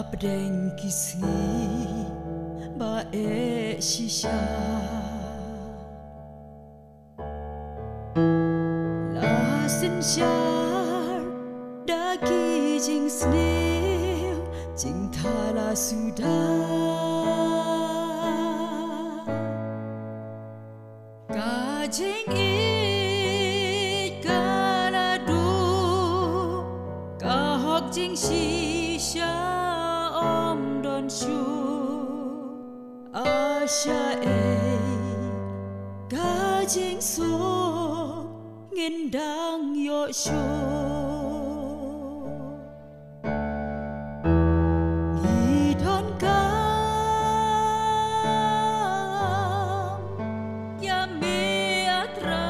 Abdeng kisni ba shisha la sensyar daki jing snil jing thala sudah ka jing it kanadu ka hok jing shisha Shu Asha Ga Jing So Ngin Dang Yo Shu Ni Don Kam Ya Me Atrai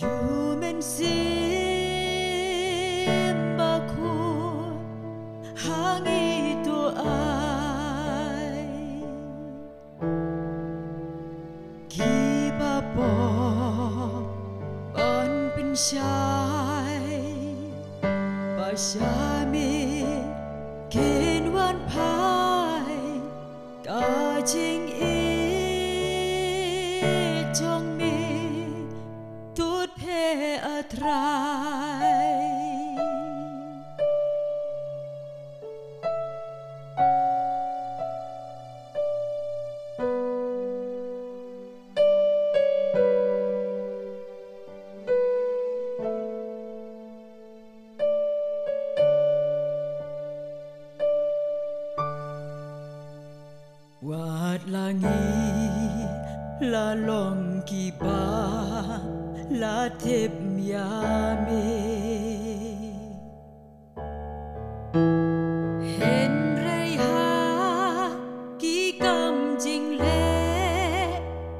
You Men Si Hang itu ai Kiba po Bon pin shai Ba shami Kin wan pai Ka jing I Jong mi Tut pe atrai Wat langit la long kiba la tip yame Hen rei ha ki kam jing le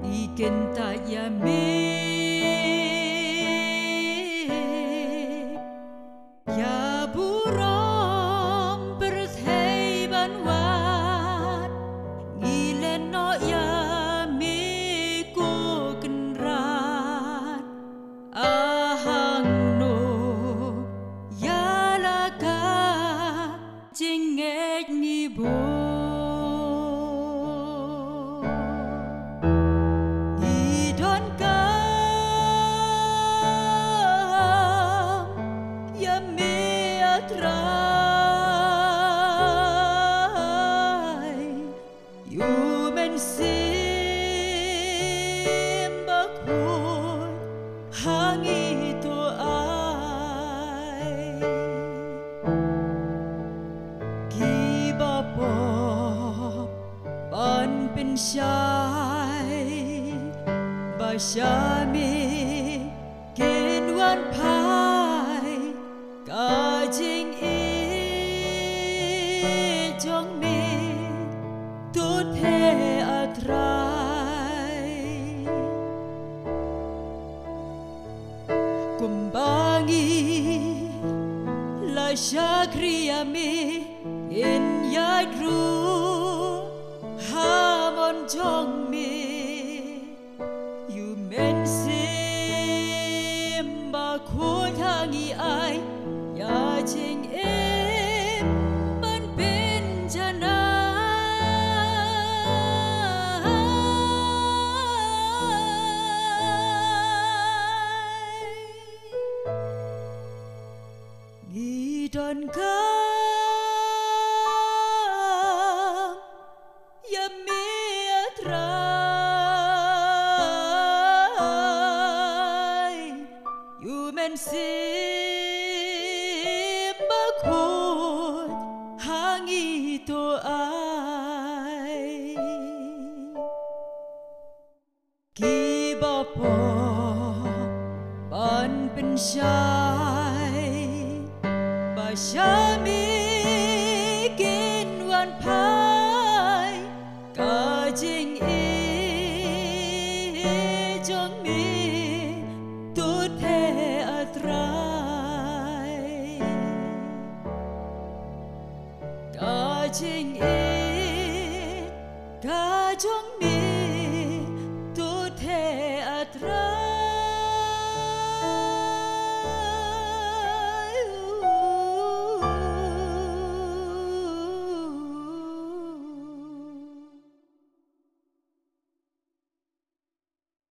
ni ken ta yame ya burom berthei ban wat no ya mi ko kenrat ahang no ya la ka jing ngej ni bo ni don ka ya mi atrai you men Simba Khoi hang itu ai Kiba po Ban pin shai Ba shami Kin wan pai Ka jing I Jong mi Tut pe atrai Kumbangi La shakriya mi In yadru Hamon jong mi You men Simba Khoi hangi ai Ya jing em Ban pin jana Don Kam Ya mi atrai You men Simba Khoi hang itu ai Kiba po Ban pin shai Ba shami kin wan pai Ka jing I Jong mi Tut pe atrai Ka jing I Ka jong